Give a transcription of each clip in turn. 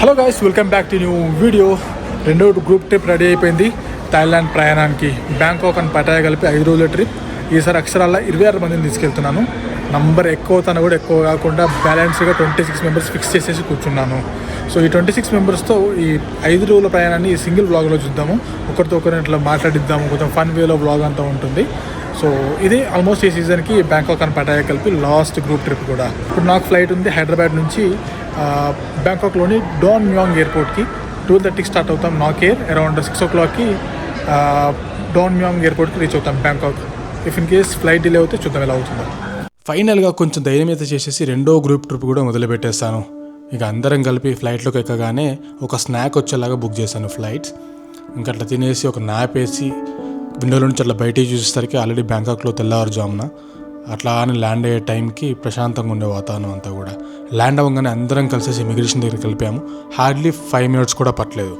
Hello guys, welcome back to new video. రెండో group trip ready అయిపోయింది. Thailand ప్రయాణానికి Bangkok and Pattaya కలిపి 5 రోజుల ట్రిప్. ఈసారి అక్షరాల 26 మందిని తీసుకెళ్తున్నాను. నంబర్ ఎక్కువ తన కూడా ఎక్కువ కాకుండా బ్యాలెన్స్గా 26 మెంబర్స్ ఫిక్స్ చేసేసి కూర్చున్నాను. సో ఈ 26 మెంబర్స్తో ఈ 5 రోజుల ప్రయాణాన్ని ఈ సింగిల్ వ్లాగ్లో చూద్దాము. ఒకరితో ఒకరిని ఇట్లా మాట్లాడిద్దాము. కొంచెం ఫన్ వేలో వ్లాగ్ అంతా ఉంటుంది. సో ఇది ఆల్మోస్ట్ ఈ సీజన్కి బ్యాంకాక్ అండ్ పటాయా కలిపి లాస్ట్ గ్రూప్ ట్రిప్ కూడా. ఇప్పుడు నాకు ఫ్లైట్ ఉంది హైదరాబాద్ నుంచి బ్యాంకాక్లోని డాన్ మ్యాంగ్ ఎయిర్పోర్ట్కి. 12:30కి స్టార్ట్ అవుతాం నాక్ ఎయిర్. అరౌండ్ 6 o'clockకి డాన్ మ్యాంగ్ ఎయిర్పోర్ట్కి రీచ్ అవుతాం Bangkok. If in case flight delay అవుతే చూద్దాం ఎలా అవుతుందో. ఫైనల్గా కొంచెం ధైర్యం అయితే చేసేసి రెండో గ్రూప్ ట్రిప్ కూడా మొదలుపెట్టేస్తాను. ఇక అందరం కలిపి ఫ్లైట్లోకి ఎక్కగానే ఒక స్నాక్ వచ్చేలాగా బుక్ చేశాను ఫ్లైట్స్. ఇంకా అట్లా తినేసి ఒక నాప్ వేసి విండోలో నుంచి అట్లా బయటికి చూసేసరికి ఆల్రెడీ బ్యాంకాక్లో తెల్లవారుజామున అట్లా అని ల్యాండ్ అయ్యే టైంకి ప్రశాంతంగా ఉండే వాతావరణం అంతా కూడా. ల్యాండ్ అవ్వగానే అందరం కలిసేసి ఇమిగ్రేషన్ దగ్గరికి వెళ్ళిపోయాము. హార్డ్లీ 5 minutes కూడా పట్టలేదు.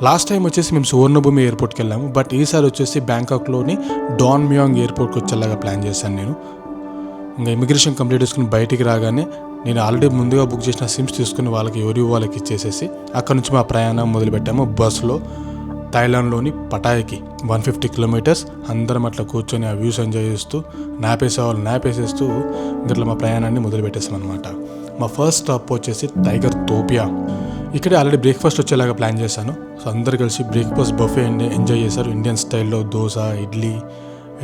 లాస్ట్ టైం వచ్చేసి మేము సువర్ణభూమి ఎయిర్పోర్ట్కి వెళ్ళాము. బట్ ఈసారి వచ్చేసి బ్యాంకాక్లోని డాన్ మ్యాంగ్ ఎయిర్పోర్ట్కి వచ్చేలాగా ప్లాన్ చేశాను నేను. ఇంకా ఇమిగ్రేషన్ కంప్లీట్ చేసుకుని బయటికి రాగానే నేను ఆల్రెడీ ముందుగా బుక్ చేసిన సిమ్స్ తీసుకుని వాళ్ళకి ఇచ్చేసేసి అక్కడ నుంచి మా ప్రయాణం మొదలుపెట్టాము బస్సులో. థాయిలాండ్లోని పటాయాకి 150 kilometers. అందరం అట్లా కూర్చొని ఆ వ్యూస్ ఎంజాయ్ చేస్తూ న్యాప్ వేసేస్తూ ఇట్లా మా ప్రయాణాన్ని మొదలుపెట్టేసాం అనమాట. మా ఫస్ట్ స్టాప్ వచ్చేసి టైగర్ తోపియా. ఇక్కడే ఆల్రెడీ బ్రేక్ఫాస్ట్ వచ్చేలాగా ప్లాన్ చేశాను. సో అందరు కలిసి బ్రేక్ఫాస్ట్ బఫే ఎంజాయ్ చేశారు. ఇండియన్ స్టైల్లో దోశ, ఇడ్లీ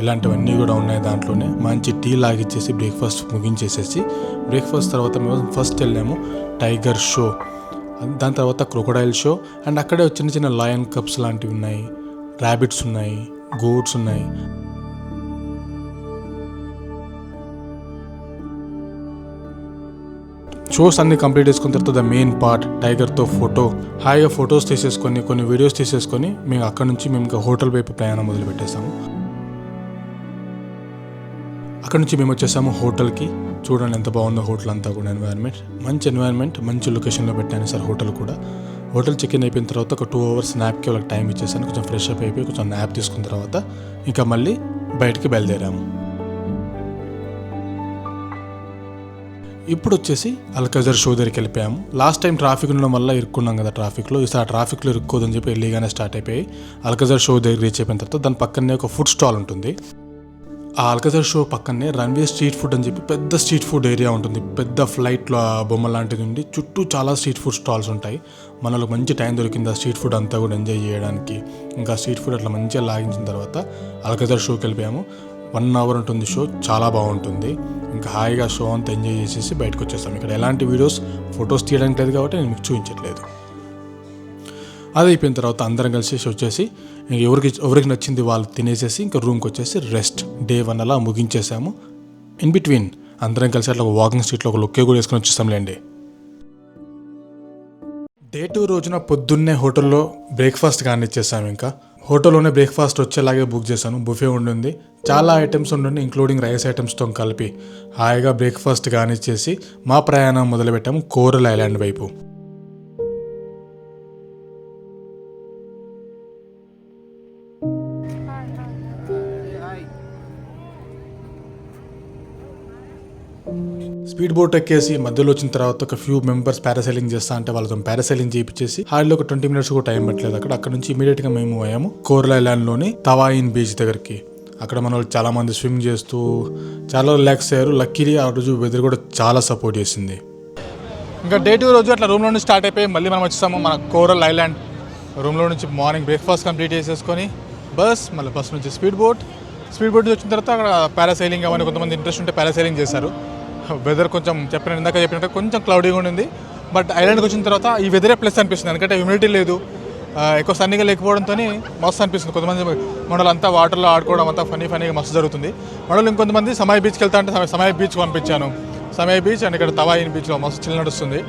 ఇలాంటివన్నీ కూడా ఉన్నాయి. దాంట్లోనే మంచి టీ లాగిచ్చేసి బ్రేక్ఫాస్ట్ ముగించేసేసి బ్రేక్ఫాస్ట్ తర్వాత మేము ఫస్ట్ వెళ్ళాము టైగర్ షో. దాని తర్వాత క్రొకోడైల్ షో. అండ్ అక్కడే చిన్న చిన్న లయన్ కప్స్ లాంటివి ఉన్నాయి, ర్యాబిట్స్ ఉన్నాయి, గోట్స్ ఉన్నాయి. షోస్ అన్ని కంప్లీట్ చేసుకున్న తర్వాత ద మెయిన్ పార్ట్ టైగర్తో ఫోటో. హాయిగా ఫొటోస్ తీసేసుకొని కొన్ని వీడియోస్ తీసేసుకొని మేము అక్కడ నుంచి ఇంకా హోటల్ వైపు ప్రయాణం మొదలు పెట్టేసాము. అక్కడ నుంచి మేము వచ్చేసాము హోటల్కి. చూడండి ఎంత బాగుందో హోటల్ అంతా కూడా. ఎన్వైర్న్మెంట్ మంచి లొకేషన్లో పెట్టాను సార్ హోటల్ కూడా. హోటల్ చెక్ ఇన్ అయిపోయిన తర్వాత ఒక 2 hours నాప్కి వాళ్ళకి టైం ఇచ్చేసాను. కొంచెం ఫ్రెష్ అప్ అయిపోయి కొంచెం నాప్ తీసుకున్న తర్వాత ఇంకా మళ్ళీ బయటికి బయలుదేరాము. ఇప్పుడు వచ్చేసి అల్కజర్ షో దగ్గరికి వెళ్ళిపోయాము. లాస్ట్ టైం ట్రాఫిక్ ఉండడం వల్ల ఇరుక్కున్నాం కదా ట్రాఫిక్లో. ఈసారి ట్రాఫిక్లో ఇరుక్కోదని చెప్పి ఎర్లీగానే స్టార్ట్ అయిపోయి అల్కజర్ షో దగ్గర రీచ్ అయిపోయిన తర్వాత దాని పక్కనే ఒక ఫుడ్ స్టాల్ ఉంటుంది. ఆ అల్కజర్ షో పక్కనే రన్వే స్ట్రీట్ ఫుడ్ అని చెప్పి పెద్ద స్ట్రీట్ ఫుడ్ ఏరియా ఉంటుంది. పెద్ద ఫ్లైట్లో బొమ్మ లాంటిది ఉంది. చుట్టూ చాలా స్ట్రీట్ ఫుడ్ స్టాల్స్ ఉంటాయి. మనకు మంచి టైం దొరికింది ఆ స్ట్రీట్ ఫుడ్ అంతా కూడా ఎంజాయ్ చేయడానికి. ఇంకా స్ట్రీట్ ఫుడ్ అట్లా మంచిగా లాగించిన తర్వాత అల్కజర్ షోకి వెళ్ళిపోయాము. 1 hour ఉంటుంది షో. చాలా బాగుంటుంది. ఇంకా హాయిగా షో అంతా ఎంజాయ్ చేసేసి బయటకు వచ్చేస్తాం. ఇక్కడ ఎలాంటి ఫొటోస్ తీయడానికి లేదు కాబట్టి నేను మీకు చూపించట్లేదు. అది అయిపోయిన తర్వాత అందరం కలిసి వచ్చేసి ఎవరికి నచ్చింది వాళ్ళు తినేసేసి ఇంకా రూమ్కి వచ్చేసి రెస్ట్. Day 1 అలా ముగించేసాము. ఇన్ బిట్వీన్ అందరం కలిసి అట్లా వాకింగ్ స్ట్రీట్లో ఒక లుక్కే కూడా వేసుకొని వచ్చేస్తాంలేండి. Day 2 రోజున పొద్దున్నే హోటల్లో బ్రేక్ఫాస్ట్ కానిచ్చేసాము. ఇంకా హోటల్లోనే బ్రేక్ఫాస్ట్ వచ్చేలాగే బుక్ చేశాను. బుఫే ఉండింది. చాలా ఐటమ్స్ ఉండండి ఇంక్లూడింగ్ రైస్ ఐటమ్స్తో కలిపి హాయిగా బ్రేక్ఫాస్ట్ కానిచ్చేసి మా ప్రయాణం మొదలుపెట్టాము కోరల్ ఐలాండ్ వైపు. స్పీడ్ బోట్ ఎక్కేసి మధ్యలో వచ్చిన తర్వాత ఒక ఫ్యూ మెంబర్స్ పారాసైలింగ్ చేస్తా అంటే వాళ్ళతో పారాసైలింగ్ చేయించేసి హాయిలో ఒక 20 minutes కూడా టైం పట్టలేదు. అక్కడ నుంచి ఇమీడియట్ గా మేము పోయాము కోరల్ ఐలాండ్ లోని తవాయిన్ బీచ్ దగ్గరికి. అక్కడ మన వాళ్ళు చాలా మంది స్విమ్ చేస్తూ చాలా రిలాక్స్ అయ్యారు. లక్కీలీ ఆ రోజు వెదర్ కూడా చాలా సపోర్ట్ చేసింది. ఇంకా Day 2 రోజు అట్లా రూమ్లో నుంచి స్టార్ట్ అయిపోయి మళ్ళీ మనం వచ్చేసాము మన కోరల్ ఐలాండ్. రూమ్లో నుంచి మార్నింగ్ బ్రేక్ఫాస్ట్ కంప్లీట్ చేసేసుకొని మళ్ళీ బస్ నుంచి స్పీడ్ బోట్ వచ్చిన తర్వాత అక్కడ పారాసైలింగ్ అవన్నీ కొంతమంది ఇంట్రెస్ట్ ఉంటే పారాసైలింగ్ చేశారు. వెదర్ కొంచెం ఇందాక చెప్పినట్టు కొంచెం క్లౌడీగా ఉండింది. బట్ ఐలాండ్కి వచ్చిన తర్వాత ఈ వెదరే ప్లస్ అనిపిస్తుంది. ఎందుకంటే హ్యూమిడిటీ లేదు, ఎక్కువ సన్నీగా లేకపోవడంతో మస్తు అనిపిస్తుంది. కొంతమంది మనలంతా వాటర్లో ఆడుకోవడం అంతా ఫనీగా మస్తు జరుగుతుంది. మనలో ఇంకొంతమంది సమాయ్ బీచ్కి వెళ్తా అంటే సమాయ్ బీచ్కి పంపించాను. సమాయ్ బీచ్ అండ్ ఇక్కడ తవాయిన్ బీచ్లో మస్తు చిల్ నడుస్తుంది.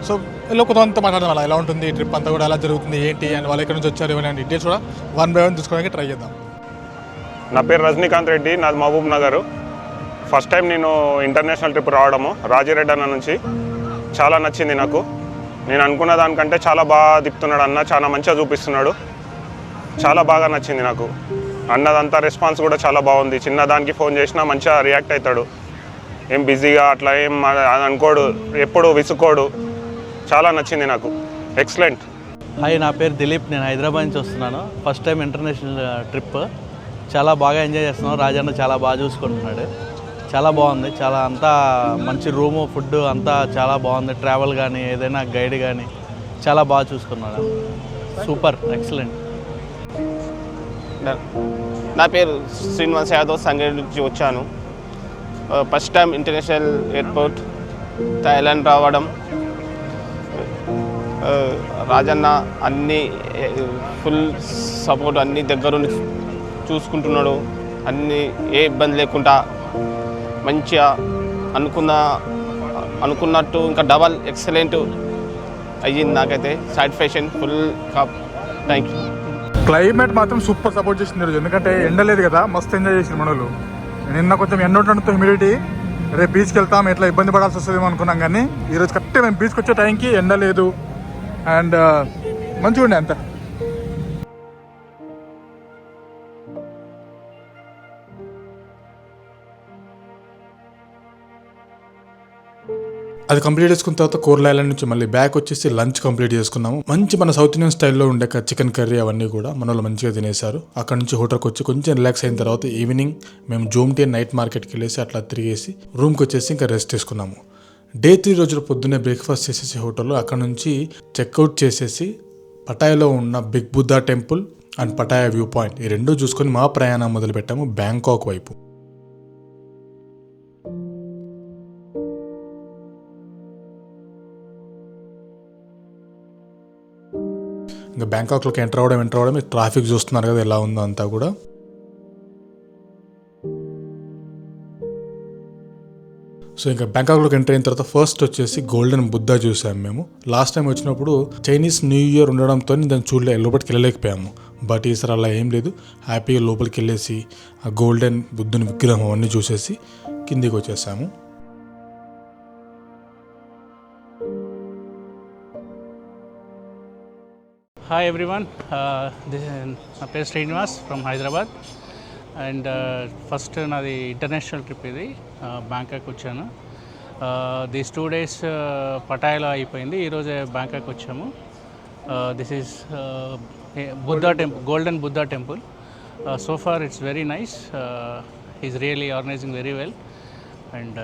సో ఇలా కొంతమంది మాట్లాడదాం అలా ఎలా ఉంటుంది ట్రిప్ అంతా కూడా ఎలా జరుగుతుంది ఏంటి అండ్ వాళ్ళు ఎక్కడి నుంచి వచ్చారు ఇవన్నీ డీటెయిల్స్ కూడా 1 by 1 తీసుకోవడానికి ట్రై చేద్దాం. నా పేరు రజనీకాంత్ రెడ్డి, నాది మహబూబ్ నగర్. ఫస్ట్ టైం నేను ఇంటర్నేషనల్ ట్రిప్ రావడము రాజిరెడ్డి అన్న నుంచి. చాలా నచ్చింది నాకు. నేను అనుకున్న దానికంటే చాలా బాగా తిప్పుతున్నాడు అన్న. చాలా మంచిగా చూపిస్తున్నాడు. చాలా బాగా నచ్చింది నాకు. అన్నదంతా రెస్పాన్స్ కూడా చాలా బాగుంది. చిన్నదానికి ఫోన్ చేసినా మంచిగా రియాక్ట్ అవుతాడు. ఏం బిజీగా అట్లా ఏం అనుకోడు, ఎప్పుడు విసుకోడు. చాలా నచ్చింది నాకు. ఎక్సలెంట్. హాయ్, నా పేరు దిలీప్. నేను హైదరాబాద్ నుంచి వస్తున్నాను. First time international trip. చాలా బాగా ఎంజాయ్ చేస్తున్నాం. రాజన్న చాలా బాగా చూసుకుంటున్నాడు. చాలా బాగుంది. చాలా అంతా మంచి రూము, ఫుడ్ అంతా చాలా బాగుంది. ట్రావెల్ కానీ ఏదైనా గైడ్ కానీ చాలా బాగా చూసుకున్నాడు. Super, excellent. నా పేరు శ్రీనివాస్ యాదవ్, సంగారెడ్డి నుంచి వచ్చాను. First time international airport Thailand రావడం. రాజన్న అన్ని ఫుల్ సపోర్ట్, అన్ని దగ్గరుండి చూసుకుంటున్నాడు. అన్ని ఏ ఇబ్బంది లేకుండా మంచిగా అనుకున్నట్టు ఇంకా డబల్ ఎక్సలెంట్ అయ్యింది. నాకైతే satisfaction full. Thank you. Climate మాత్రం సూపర్ సపోర్ట్ చేసింది ఈరోజు, ఎందుకంటే ఎండ లేదు కదా, మస్తు ఎంజాయ్ చేసింది మనోళ్ళు. నిన్న కొంచెం ఎండ ఉండడంతో హ్యూమిడిటీ, రేపు బీచ్కి వెళ్తాం ఎట్లా ఇబ్బంది పడాల్సి వస్తుందేమో అనుకున్నాం, కానీ ఈరోజు కరెక్ట్గా మేము బీచ్కి వచ్చే టైంకి ఎండ లేదు అండ్ మంచిగా ఉండే అంతా. అది కంప్లీట్ చేసుకున్న తర్వాత కోరల ఐలాండ్ నుంచి మళ్ళీ బ్యాక్ వచ్చేసి లంచ్ కంప్లీట్ చేసుకున్నాము. మంచి మన సౌత్ ఇండియన్ స్టైల్లో ఉండే చికెన్ కర్రీ అవన్నీ కూడా మన వాళ్ళు మంచిగా తినేశారు. అక్కడ నుంచి హోటల్కి వచ్చి కొంచెం రిలాక్స్ అయిన తర్వాత ఈవినింగ్ మేము జోమ్టీ నైట్ మార్కెట్కి వెళ్ళేసి అట్లా తిరిగేసి రూమ్కి వచ్చేసి ఇంకా రెస్ట్ తీసుకున్నాము. డే 3 రోజులు పొద్దున్నే బ్రేక్ఫాస్ట్ చేసేసి హోటల్లో అక్కడ నుంచి చెక్అవుట్ చేసేసి పటాయాలో ఉన్న big Buddha temple and Pattaya view point ఈ రెండూ చూసుకొని మా ప్రయాణం మొదలుపెట్టాము బ్యాంకాక్ వైపు. ఇంకా బ్యాంకాక్లోకి ఎంటర్ అవ్వడం ట్రాఫిక్ చూస్తున్నారు కదా ఎలా ఉందో అంతా కూడా. సో ఇంకా బ్యాంకాక్లోకి ఎంటర్ అయిన తర్వాత ఫస్ట్ వచ్చేసి గోల్డెన్ బుద్ధా చూసాము మేము. లాస్ట్ టైం వచ్చినప్పుడు చైనీస్ న్యూ ఇయర్ ఉండడంతో దాన్ని లోపలికి వెళ్ళలేకపోయాము. బట్ ఈసారి అలా ఏం లేదు, హ్యాపీగా లోపలికి వెళ్ళేసి ఆ గోల్డెన్ బుద్ధుని విగ్రహం అవన్నీ చూసేసి కిందికి వచ్చేసాము. Hi everyone, నా పేరు Srinivas from Hyderabad and first నాది ఇంటర్నేషనల్ ట్రిప్ ఇది. బ్యాంకాక్ వచ్చాను. దీస్ 2 days పటాయాలో అయిపోయింది. ఈరోజే బ్యాంకాక్ వచ్చాము. This is Buddha temple, golden Buddha temple. So far it's very nice. Is really organising very well and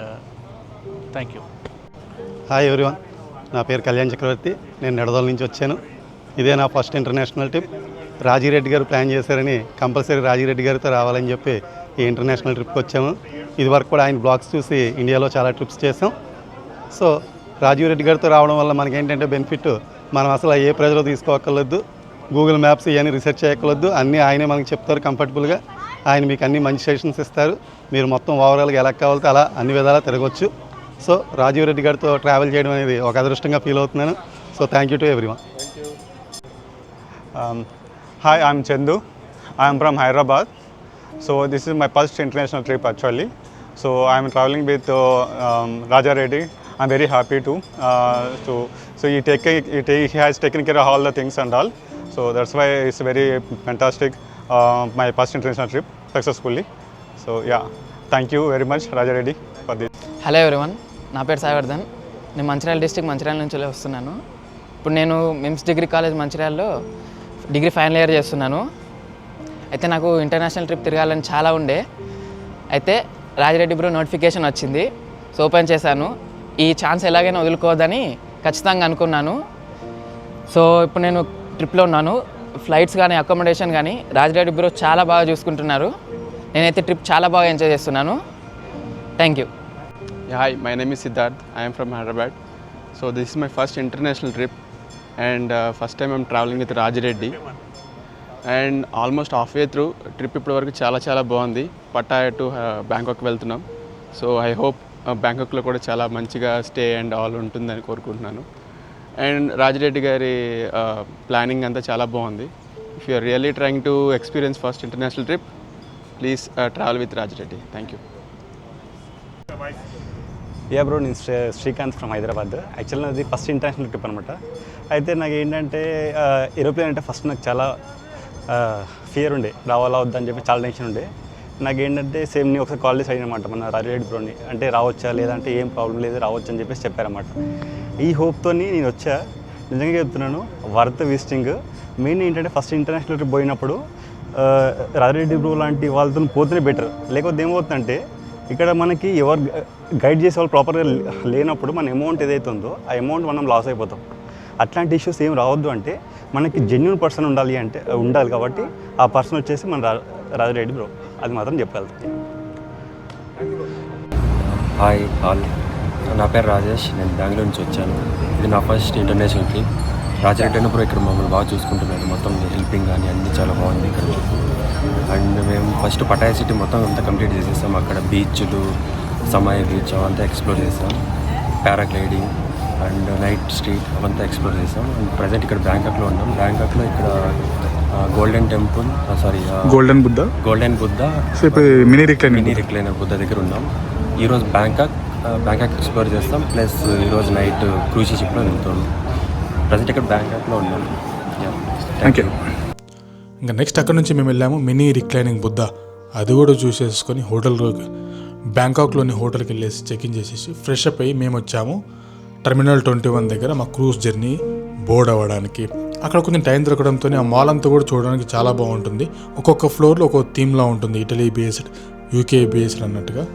thank you. Hi everyone, నా పేరు కళ్యాణ్ చక్రవర్తి. నేను నెడదోల నుంచి వచ్చాను. ఇదే నా ఫస్ట్ ఇంటర్నేషనల్ ట్రిప్. రాజిరెడ్డి గారు ప్లాన్ చేశారని కంపల్సరీ రాజిరెడ్డి గారితో రావాలని చెప్పి ఈ ఇంటర్నేషనల్ ట్రిప్కి వచ్చాము. ఇదివరకు కూడా ఆయన బ్లాగ్స్ చూసి ఇండియాలో చాలా ట్రిప్స్ చేసాం. సో రాజిరెడ్డి గారితో రావడం వల్ల మనకేంటంటే బెనిఫిట్, మనం అసలు ఏ ప్రెజర్ తీసుకోక్కర్లేదు, గూగుల్ మ్యాప్స్ ఇవన్నీ రీసెర్చ్ చేయక్కర్లేదు, అన్నీ ఆయనే మనకి చెప్తారు కంఫర్టబుల్గా. ఆయన మీకు అన్ని మంచి సజెషన్స్ ఇస్తారు. మీరు మొత్తం ఓవరాల్గా ఎలా కావాలితే అలా అన్ని విధాలా తిరగవచ్చు. సో రాజిరెడ్డి గారితో ట్రావెల్ చేయడం అనేది ఒక అదృష్టంగా ఫీల్ అవుతున్నాను. So thank you to everyone. Hi, I'm Chandu. I'm from Hyderabad. So this is my first international trip actually. So I'm traveling with Raja Reddy. I'm very happy to. So he has taken care of all the things and all. So that's why it's very fantastic. My first international trip successfully. So yeah, thank you very much Raja Reddy for this. Hello everyone, నా పేరు సాయివర్ధన్. నేను Mancherial district Mancherial నుంచి వస్తున్నాను. ఇప్పుడు నేను MIMS degree college మంచిర్యాలలో degree final year చేస్తున్నాను. అయితే నాకు ఇంటర్నేషనల్ ట్రిప్ తిరగాలని చాలా ఉండే. అయితే రాజిరెడ్డి బ్రో నోటిఫికేషన్ వచ్చింది. సో ఓపెన్ చేశాను. ఈ ఛాన్స్ ఎలాగైనా వదులుకోవద్దని ఖచ్చితంగా అనుకున్నాను. సో ఇప్పుడు నేను ట్రిప్లో ఉన్నాను. ఫ్లైట్స్ కానీ అకామిడేషన్ కానీ రాజిరెడ్డి బ్రో చాలా బాగా చూసుకుంటున్నారు. నేనైతే ట్రిప్ చాలా బాగా ఎంజాయ్ చేస్తున్నాను. Thank you. Hi, my name is Siddharth. I am from Hyderabad. So this is my first international trip and first time I'm traveling with Raji Reddy. And almost halfway through trip ఇప్పటి వరకు చాలా బాగుంది. Pattaya to Bangkok వెళ్తున్నాం. So I hope బ్యాంకాక్లో కూడా చాలా మంచిగా stay and all ఉంటుందని కోరుకుంటున్నాను. అండ్ రాజిరెడ్డి గారి ప్లానింగ్ అంతా చాలా బాగుంది. If you are really trying to experience first international trip, please travel with Rajireddy. Thank you. Yeah bro, నేను శ్రీకాంత్ ఫ్రమ్ హైదరాబాద్. యాక్చువల్లీ నాది ఫస్ట్ ఇంటర్నేషనల్ ట్రిప్ అనమాట. అయితే నాకు ఏంటంటే ఏరోప్లేన్ అంటే ఫస్ట్ నాకు చాలా ఫియర్ ఉండే, రావాలా వద్దని చెప్పి చాలా టెన్షన్ ఉండే. నాకేంటంటే సేమ్ నేను ఒకసారి కాల్ చేసి అడిగినమాట మన రాజిరెడ్డి బ్రోని, అంటే రావచ్చా లేదంటే ఏం ప్రాబ్లం లేదు రావచ్చు అని చెప్పేసి చెప్పారన్నమాట. ఈ హోప్తో నేను వచ్చా. నిజంగా చెప్తున్నాను, వర్త్ విజిటింగ్. మెయిన్ ఏంటంటే ఫస్ట్ ఇంటర్నేషనల్ ట్రిప్ పోయినప్పుడు రాజిరెడ్డి బ్రో లాంటి వాళ్ళతో పోతేనే బెటర్. లేకపోతే ఏమవుతుందంటే ఇక్కడ మనకి ఎవరు గైడ్ చేసే వాళ్ళు ప్రాపర్గా లేనప్పుడు మన అమౌంట్ ఏదైతే ఉందో ఆ అమౌంట్ మనం లాస్ అయిపోతాం. అట్లాంటి ఇష్యూస్ ఏం రావద్దు అంటే మనకి జెన్యూన్ పర్సన్ ఉండాలి కాబట్టి ఆ పర్సన్ వచ్చేసి మన రాజిరెడ్డి బ్రో, అది మాత్రం చెప్పగలుగుతాను. హాయ్ ఆల్, నా పేరు రాజేష్, నేను బెంగళూరు నుంచి వచ్చాను. ఇది నా first international trip. Rajireddy bro ఇక్కడ మమ్మల్ని బాగా చూసుకుంటున్నాడు, మొత్తం హెల్పింగ్ కానీ అన్నీ చాలా బాగుంది ఇక్కడ. అండ్ మేము ఫస్ట్ పటాయా సిటీ మొత్తం అంతా కంప్లీట్ చేసేసాం. అక్కడ బీచ్లు, సమాయ బీచ్ అవంతా ఎక్స్ప్లోర్ చేసాం. పారాగ్లైడింగ్ అండ్ నైట్ స్ట్రీట్ అవంతా ఎక్స్ప్లోర్ చేసాం. అండ్ ప్రజెంట్ ఇక్కడ బ్యాంకాక్లో ఉన్నాం. బ్యాంకాక్లో ఇక్కడ golden temple, golden Buddha mini recliner Buddha దగ్గర ఉన్నాం. ఈరోజు బ్యాంకాక్ ఎక్స్ప్లోర్ చేస్తాం. ప్లస్ ఈరోజు నైట్ క్రూజ్ షిప్లో వెళ్తాం. ప్రజెంట్ ఇక్కడ బ్యాంకాక్లో ఉన్నాం. Thank you. ఇంకా నెక్స్ట్ అక్కడ నుంచి మేము వెళ్ళాము మినీ రిక్లైనింగ్ బుద్ధ. అది కూడా చూసేసుకొని బ్యాంకాక్లోని హోటల్కి వెళ్ళేసి చెక్ఇన్ చేసేసి ఫ్రెష్ అప్ అయ్యి మేము వచ్చాము టెర్మినల్ 21 దగ్గర మా క్రూజ్ జర్నీ బోర్డ్ అవ్వడానికి. అక్కడ కొంచెం టైం దొరకడంతో ఆ మాల్ అంతా కూడా చూడడానికి చాలా బాగుంటుంది. ఒక్కొక్క ఫ్లోర్లో ఒక్కొక్క థీమ్లా ఉంటుంది, ఇటలీ బేస్డ్, యూకే బేస్డ్ అన్నట్టుగా.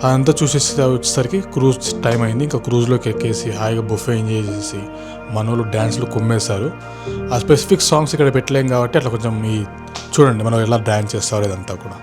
అదంతా చూసేసి వచ్చేసరికి క్రూజ్ టైం అయింది. ఇంకా క్రూజ్లోకి ఎక్కేసి హాయిగా బుఫే ఎంజాయ్ చేసి మనోళ్ళు డ్యాన్స్లు కుమ్మేశారు. ఆ స్పెసిఫిక్ సాంగ్స్ ఇక్కడ పెట్టలేం కాబట్టి అట్లా కొంచెం చూడండి మనం ఎలా డ్యాన్స్ చేస్తారో ఇదంతా కూడా.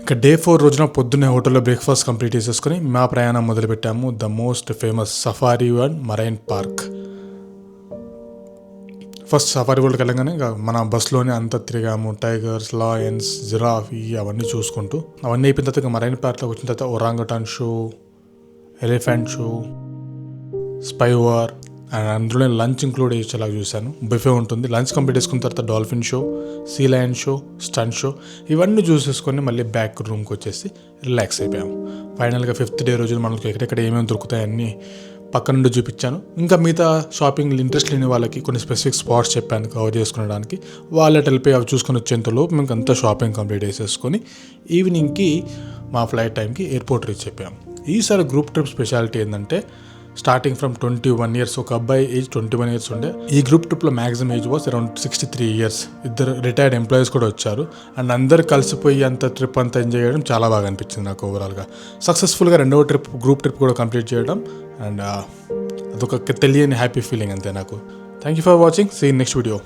ఇక డే 4 రోజున పొద్దున్నే హోటల్లో బ్రేక్ఫాస్ట్ కంప్లీట్ చేసేసుకొని మా ప్రయాణం మొదలుపెట్టాము. The most famous safari and marine park. First safari వరల్డ్కి వెళ్ళగానే మన బస్సులోనే అంతా తిరిగాము. టైగర్స్, లయన్స్, జిరాఫీ అవన్నీ చూసుకుంటూ అవన్నీ అయిపోయిన తర్వాత మరైన్ పార్క్లోకి వచ్చిన తర్వాత orangutan show, elephant show, spy war and అందులోనే లంచ్ ఇంక్లూడ్ అయ్యేలా చూశాను. బుఫే ఉంటుంది. లంచ్ కంప్లీట్ చేసుకున్న తర్వాత dolphin show, sea lion show, stunt show ఇవన్నీ చూసేసుకొని మళ్ళీ బ్యాక్ రూమ్కి వచ్చేసి రిలాక్స్ అయిపోయాము. ఫైనల్గా 5th డే రోజున మనకు ఎక్కడెక్కడ ఏమేమి దొరుకుతాయన్నీ పక్క నుండి చూపించాను. ఇంకా మిగతా షాపింగ్ ఇంట్రెస్ట్ లేని వాళ్ళకి కొన్ని స్పెసిఫిక్ స్పాట్స్ చెప్పాను కవర్ చేసుకునడానికి. వాళ్ళ వెళ్ళిపోయి అవి చూసుకొని వచ్చేంతలోపు మేము అంతా షాపింగ్ కంప్లీట్ చేసేసుకొని ఈవినింగ్కి మా ఫ్లైట్ టైంకి ఎయిర్పోర్ట్ రీచ్ అయిపోయాము. ఈసారి గ్రూప్ ట్రిప్ స్పెషాలిటీ ఏంటంటే స్టార్టింగ్ ఫ్రమ్ 21 years, ఒక అబ్బాయి ఏజ్ 21 years ఉండే. ఈ గ్రూప్ ట్రిప్లో maximum age was around 63 years. 2 retired employees కూడా వచ్చారు. అండ్ అందరు కలిసిపోయి అంత ట్రిప్ అంతా ఎంజాయ్ చేయడం చాలా బాగా అనిపించింది నాకు. ఓవరాల్గా సక్సెస్ఫుల్గా 2వ ట్రిప్ గ్రూప్ ట్రిప్ కూడా కంప్లీట్ చేయడం అండ్ అదొక తెలియని హ్యాపీ ఫీలింగ్ అంతే నాకు. Thank you for watching. See in next video.